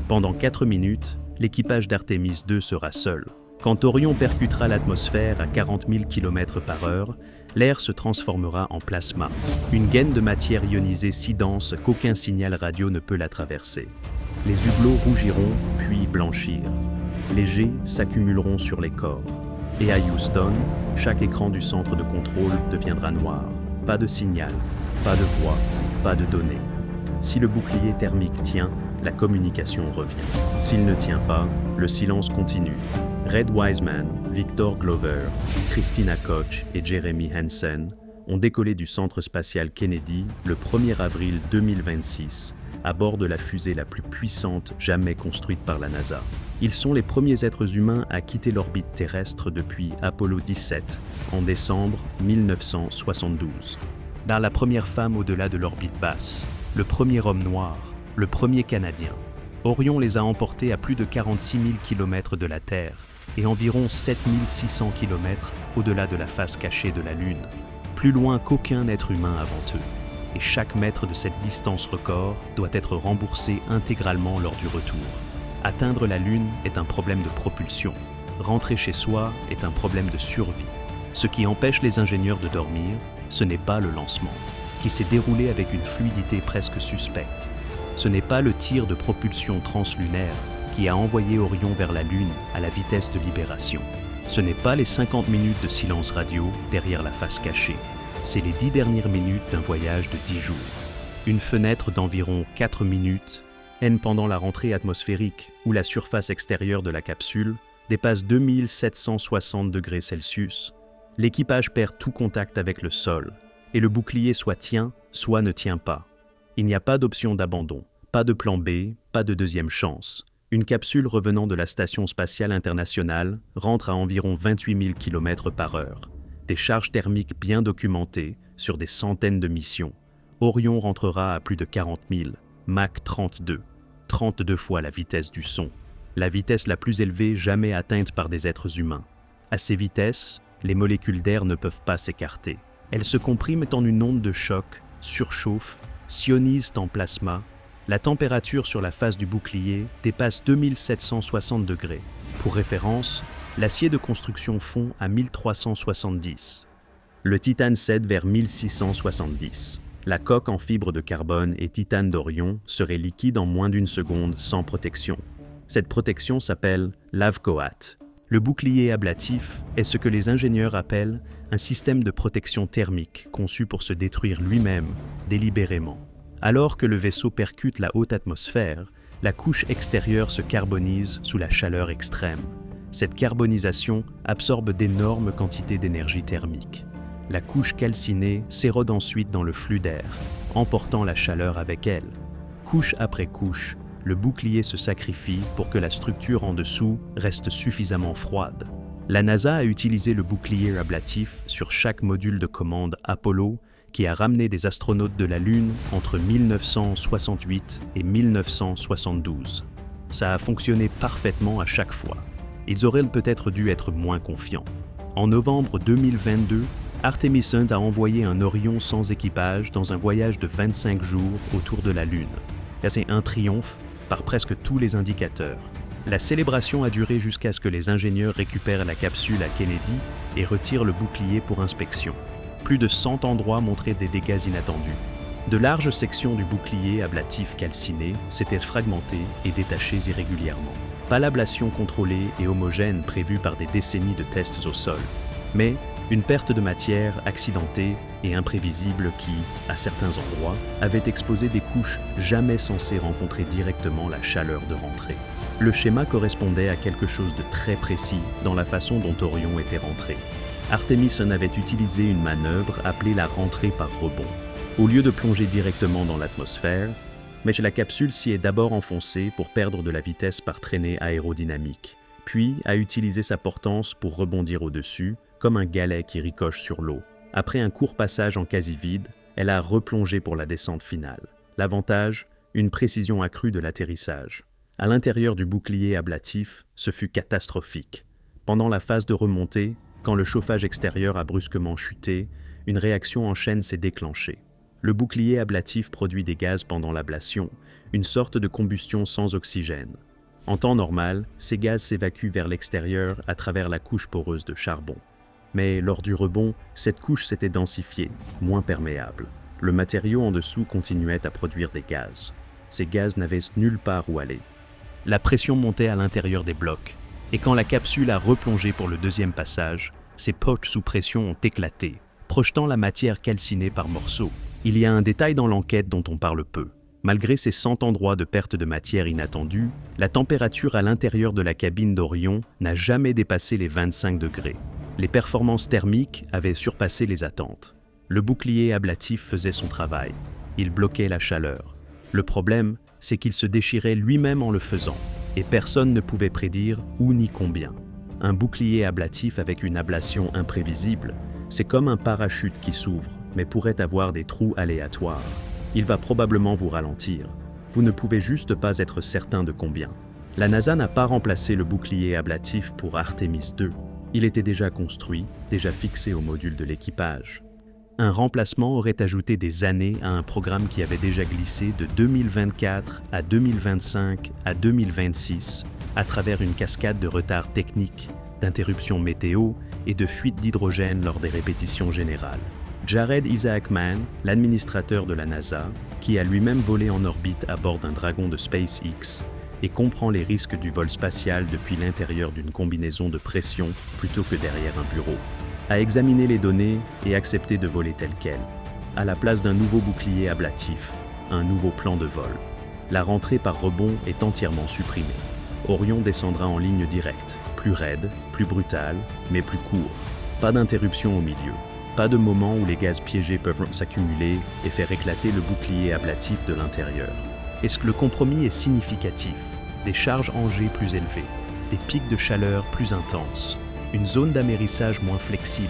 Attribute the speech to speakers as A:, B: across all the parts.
A: Pendant 4 minutes, l'équipage d'Artemis II sera seul. Quand Orion percutera l'atmosphère à 40 000 km/h, l'air se transformera en plasma, une gaine de matière ionisée si dense qu'aucun signal radio ne peut la traverser. Les hublots rougiront puis blanchir. Les jets s'accumuleront sur les corps. Et à Houston, chaque écran du centre de contrôle deviendra noir. Pas de signal, pas de voix, pas de données. Si le bouclier thermique tient, la communication revient. S'il ne tient pas, le silence continue. Red Wiseman, Victor Glover, Christina Koch et Jeremy Hansen ont décollé du centre spatial Kennedy le 1er avril 2026 à bord de la fusée la plus puissante jamais construite par la NASA. Ils sont les premiers êtres humains à quitter l'orbite terrestre depuis Apollo 17 en décembre 1972. Dans la première femme au-delà de l'orbite basse, le premier homme noir, le premier Canadien. Orion les a emportés à plus de 46 000 km de la Terre et environ 7 600 km au-delà de la face cachée de la Lune, plus loin qu'aucun être humain avant eux. Et chaque mètre de cette distance record doit être remboursé intégralement lors du retour. Atteindre la Lune est un problème de propulsion. Rentrer chez soi est un problème de survie. Ce qui empêche les ingénieurs de dormir, ce n'est pas le lancement, qui s'est déroulé avec une fluidité presque suspecte. Ce n'est pas le tir de propulsion translunaire qui a envoyé Orion vers la Lune à la vitesse de libération. Ce n'est pas les 50 minutes de silence radio derrière la face cachée. C'est les 10 dernières minutes d'un voyage de 10 jours. Une fenêtre d'environ 4 minutes, pendant la rentrée atmosphérique où la surface extérieure de la capsule dépasse 2760 degrés Celsius. L'équipage perd tout contact avec le sol et le bouclier soit tient, soit ne tient pas. Il n'y a pas d'option d'abandon, pas de plan B, pas de deuxième chance. Une capsule revenant de la Station spatiale internationale rentre à environ 28 000 km/h. Des charges thermiques bien documentées sur des centaines de missions. Orion rentrera à plus de 40 000, Mach 32, 32 fois la vitesse du son, la vitesse la plus élevée jamais atteinte par des êtres humains. À ces vitesses, les molécules d'air ne peuvent pas s'écarter. Elles se compriment en une onde de choc, surchauffent, s'ionisent en plasma. La température sur la face du bouclier dépasse 2760 degrés. Pour référence, l'acier de construction fond à 1370. Le titane cède vers 1670. La coque en fibre de carbone et titane d'Orion serait liquide en moins d'une seconde sans protection. Cette protection s'appelle l'AVCOAT. Le bouclier ablatif est ce que les ingénieurs appellent un système de protection thermique conçu pour se détruire lui-même délibérément. Alors que le vaisseau percute la haute atmosphère, la couche extérieure se carbonise sous la chaleur extrême. Cette carbonisation absorbe d'énormes quantités d'énergie thermique. La couche calcinée s'érode ensuite dans le flux d'air, emportant la chaleur avec elle. Couche après couche, le bouclier se sacrifie pour que la structure en dessous reste suffisamment froide. La NASA a utilisé le bouclier ablatif sur chaque module de commande Apollo qui a ramené des astronautes de la Lune entre 1968 et 1972. Ça a fonctionné parfaitement à chaque fois. Ils auraient peut-être dû être moins confiants. En novembre 2022, Artemis I a envoyé un Orion sans équipage dans un voyage de 25 jours autour de la Lune. C'est un triomphe par presque tous les indicateurs. La célébration a duré jusqu'à ce que les ingénieurs récupèrent la capsule à Kennedy et retirent le bouclier pour inspection. Plus de 100 endroits montraient des dégâts inattendus. De larges sections du bouclier ablatif calciné s'étaient fragmentées et détachées irrégulièrement. Pas l'ablation contrôlée et homogène prévue par des décennies de tests au sol, mais une perte de matière accidentée et imprévisible qui, à certains endroits, avait exposé des couches jamais censées rencontrer directement la chaleur de rentrée. Le schéma correspondait à quelque chose de très précis dans la façon dont Orion était rentré. Artemis en avait utilisé une manœuvre appelée la rentrée par rebond. Au lieu de plonger directement dans l'atmosphère, mais la capsule s'y est d'abord enfoncée pour perdre de la vitesse par traînée aérodynamique, puis a utilisé sa portance pour rebondir au-dessus, comme un galet qui ricoche sur l'eau. Après un court passage en quasi-vide, elle a replongé pour la descente finale. L'avantage, une précision accrue de l'atterrissage. À l'intérieur du bouclier ablatif, ce fut catastrophique. Pendant la phase de remontée, quand le chauffage extérieur a brusquement chuté, une réaction en chaîne s'est déclenchée. Le bouclier ablatif produit des gaz pendant l'ablation, une sorte de combustion sans oxygène. En temps normal, ces gaz s'évacuent vers l'extérieur à travers la couche poreuse de charbon. Mais lors du rebond, cette couche s'était densifiée, moins perméable. Le matériau en dessous continuait à produire des gaz. Ces gaz n'avaient nulle part où aller. La pression montait à l'intérieur des blocs, et quand la capsule a replongé pour le deuxième passage, ses poches sous pression ont éclaté, projetant la matière calcinée par morceaux. Il y a un détail dans l'enquête dont on parle peu. Malgré ces 100 endroits de perte de matière inattendus, la température à l'intérieur de la cabine d'Orion n'a jamais dépassé les 25 degrés. Les performances thermiques avaient surpassé les attentes. Le bouclier ablatif faisait son travail. Il bloquait la chaleur. Le problème, c'est qu'il se déchirait lui-même en le faisant, et personne ne pouvait prédire où ni combien. Un bouclier ablatif avec une ablation imprévisible, c'est comme un parachute qui s'ouvre, mais pourrait avoir des trous aléatoires. Il va probablement vous ralentir. Vous ne pouvez juste pas être certain de combien. La NASA n'a pas remplacé le bouclier ablatif pour Artemis II. Il était déjà construit, déjà fixé au module de l'équipage. Un remplacement aurait ajouté des années à un programme qui avait déjà glissé de 2024 à 2025 à 2026 à travers une cascade de retards techniques, d'interruptions météo et de fuites d'hydrogène lors des répétitions générales. Jared Isaacman, l'administrateur de la NASA, qui a lui-même volé en orbite à bord d'un Dragon de SpaceX et comprend les risques du vol spatial depuis l'intérieur d'une combinaison de pression plutôt que derrière un bureau, a examiné les données et accepté de voler tel quel, à la place d'un nouveau bouclier ablatif, un nouveau plan de vol. La rentrée par rebond est entièrement supprimée. Orion descendra en ligne directe, plus raide, plus brutale, mais plus court. Pas d'interruption au milieu. Pas de moment où les gaz piégés peuvent s'accumuler et faire éclater le bouclier ablatif de l'intérieur. Est-ce que le compromis est significatif? Des charges en G plus élevées, des pics de chaleur plus intenses, une zone d'amérissage moins flexible.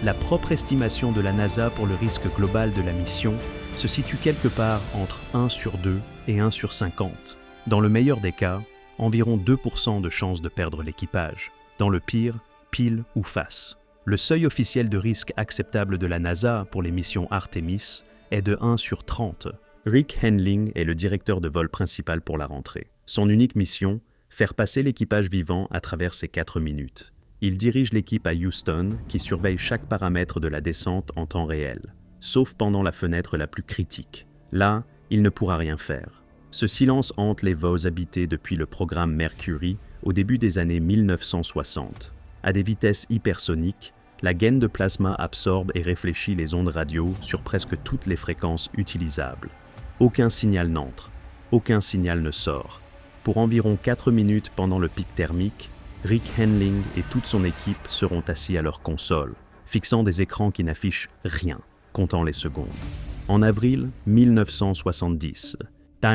A: La propre estimation de la NASA pour le risque global de la mission se situe quelque part entre 1 sur 2 et 1 sur 50. Dans le meilleur des cas, environ 2% de chances de perdre l'équipage. Dans le pire, pile ou face. Le seuil officiel de risque acceptable de la NASA pour les missions Artemis est de 1 sur 30. Rick Henling est le directeur de vol principal pour la rentrée. Son unique mission, faire passer l'équipage vivant à travers ces 4 minutes. Il dirige l'équipe à Houston qui surveille chaque paramètre de la descente en temps réel, sauf pendant la fenêtre la plus critique. Là, il ne pourra rien faire. Ce silence hante les vols habités depuis le programme Mercury au début des années 1960. À des vitesses hypersoniques, la gaine de plasma absorbe et réfléchit les ondes radio sur presque toutes les fréquences utilisables. Aucun signal n'entre, aucun signal ne sort. Pour environ 4 minutes pendant le pic thermique, Rick Henling et toute son équipe seront assis à leur console, fixant des écrans qui n'affichent rien, comptant les secondes. En avril 1970,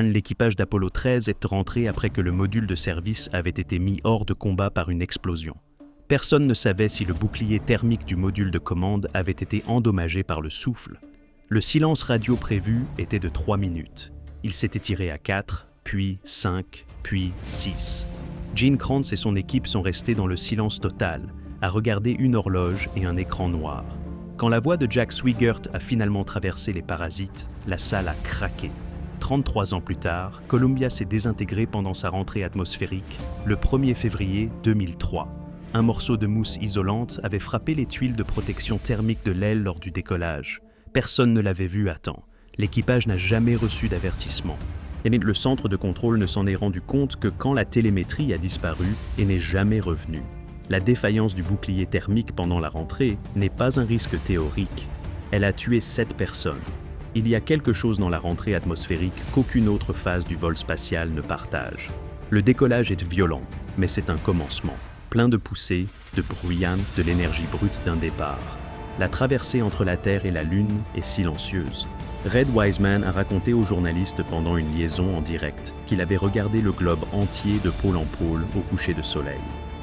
A: l'équipage d'Apollo 13 est rentré après que le module de service avait été mis hors de combat par une explosion. Personne ne savait si le bouclier thermique du module de commande avait été endommagé par le souffle. Le silence radio prévu était de 3 minutes. Il s'est étiré à 4, puis 5, puis 6. Gene Kranz et son équipe sont restés dans le silence total, à regarder une horloge et un écran noir. Quand la voix de Jack Swigert a finalement traversé les parasites, la salle a craqué. 33 ans plus tard, Columbia s'est désintégrée pendant sa rentrée atmosphérique, le 1er février 2003. Un morceau de mousse isolante avait frappé les tuiles de protection thermique de l'aile lors du décollage. Personne ne l'avait vu à temps. L'équipage n'a jamais reçu d'avertissement. Et le centre de contrôle ne s'en est rendu compte que quand la télémétrie a disparu et n'est jamais revenue. La défaillance du bouclier thermique pendant la rentrée n'est pas un risque théorique. Elle a tué 7 personnes. Il y a quelque chose dans la rentrée atmosphérique qu'aucune autre phase du vol spatial ne partage. Le décollage est violent, mais c'est un commencement. Plein de poussées, de brouillane, de l'énergie brute d'un départ. La traversée entre la Terre et la Lune est silencieuse. Red Wiseman a raconté aux journalistes pendant une liaison en direct qu'il avait regardé le globe entier de pôle en pôle au coucher de soleil.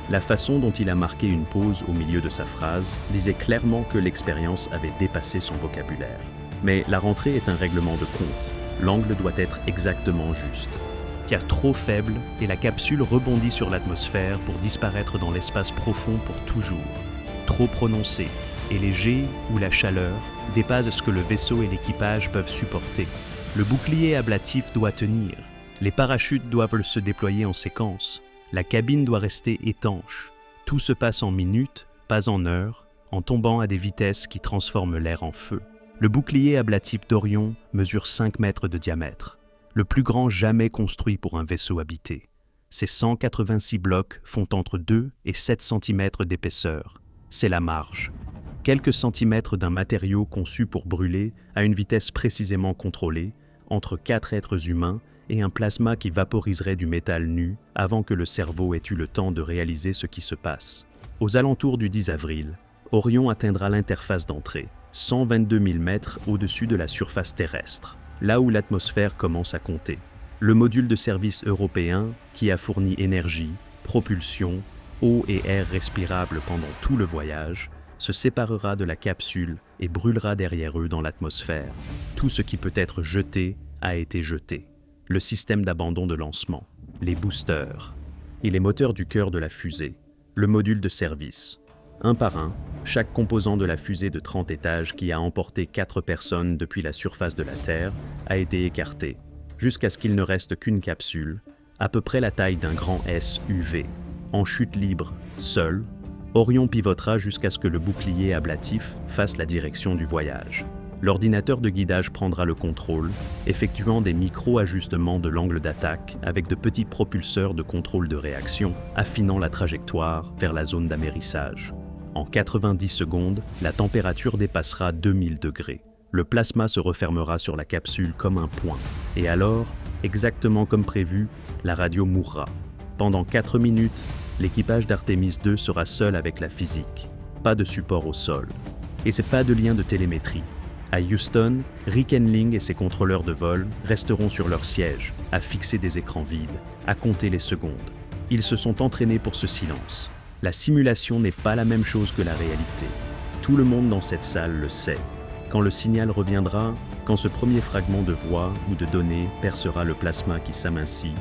A: La façon dont il a marqué une pause au milieu de sa phrase disait clairement que l'expérience avait dépassé son vocabulaire. Mais la rentrée est un règlement de compte. L'angle doit être exactement juste. car trop faible, et la capsule rebondit sur l'atmosphère pour disparaître dans l'espace profond pour toujours. Trop prononcé et léger où la chaleur dépasse ce que le vaisseau et l'équipage peuvent supporter. Le bouclier ablatif doit tenir, les parachutes doivent se déployer en séquence, la cabine doit rester étanche. Tout se passe en minutes, pas en heures, en tombant à des vitesses qui transforment l'air en feu. Le bouclier ablatif d'Orion mesure 5 mètres de diamètre, le plus grand jamais construit pour un vaisseau habité. Ses 186 blocs font entre 2 et 7 cm d'épaisseur. C'est la marge. Quelques centimètres d'un matériau conçu pour brûler à une vitesse précisément contrôlée, entre 4 êtres humains et un plasma qui vaporiserait du métal nu avant que le cerveau ait eu le temps de réaliser ce qui se passe. Aux alentours du 10 avril, Orion atteindra l'interface d'entrée, 122 000 mètres au-dessus de la surface terrestre, là où l'atmosphère commence à compter. Le module de service européen, qui a fourni énergie, propulsion, eau et air respirable pendant tout le voyage, se séparera de la capsule et brûlera derrière eux dans l'atmosphère. Tout ce qui peut être jeté a été jeté. Le système d'abandon de lancement, les boosters et les moteurs du cœur de la fusée, le module de service. Un par un, chaque composant de la fusée de 30 étages qui a emporté 4 personnes depuis la surface de la Terre a été écarté, jusqu'à ce qu'il ne reste qu'une capsule, à peu près la taille d'un grand S UV. En chute libre, seul, Orion pivotera jusqu'à ce que le bouclier ablatif fasse la direction du voyage. L'ordinateur de guidage prendra le contrôle, effectuant des micro-ajustements de l'angle d'attaque avec de petits propulseurs de contrôle de réaction, affinant la trajectoire vers la zone d'amérissage. En 90 secondes, la température dépassera 2000 degrés. Le plasma se refermera sur la capsule comme un point. Et alors, exactement comme prévu, la radio mourra. Pendant 4 minutes, l'équipage d'Artemis II sera seul avec la physique. Pas de support au sol. Et c'est pas de lien de télémétrie. À Houston, Rick Henling et ses contrôleurs de vol resteront sur leur siège, à fixer des écrans vides, à compter les secondes. Ils se sont entraînés pour ce silence. La simulation n'est pas la même chose que la réalité. Tout le monde dans cette salle le sait. Quand le signal reviendra, quand ce premier fragment de voix ou de données percera le plasma qui s'amincit,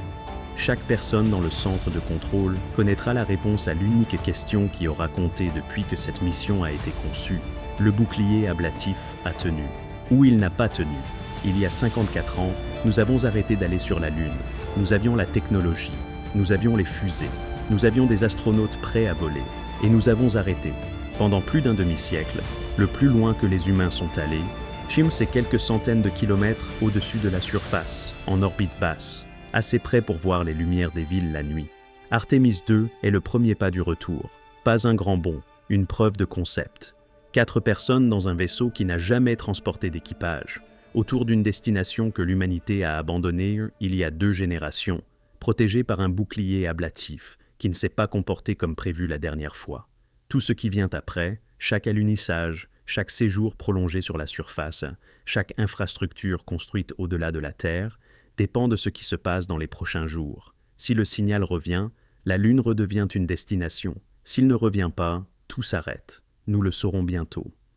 A: chaque personne dans le centre de contrôle connaîtra la réponse à l'unique question qui aura compté depuis que cette mission a été conçue. Le bouclier ablatif a tenu. Ou il n'a pas tenu. Il y a 54 ans, nous avons arrêté d'aller sur la Lune. Nous avions la technologie. Nous avions les fusées. Nous avions des astronautes prêts à voler. Et nous avons arrêté. Pendant plus d'un demi-siècle, le plus loin que les humains sont allés, Chim, c'est quelques centaines de kilomètres au-dessus de la surface, en orbite basse, assez près pour voir les lumières des villes la nuit. Artemis II est le premier pas du retour. Pas un grand bond, une preuve de concept. 4 personnes dans un vaisseau qui n'a jamais transporté d'équipage, autour d'une destination que l'humanité a abandonnée il y a 2 générations, protégée par un bouclier ablatif qui ne s'est pas comporté comme prévu la dernière fois. Tout ce qui vient après, chaque alunissage, chaque séjour prolongé sur la surface, chaque infrastructure construite au-delà de la Terre, dépend de ce qui se passe dans les prochains jours. Si le signal revient, la Lune redevient une destination. S'il ne revient pas, tout s'arrête. Nous le saurons bientôt.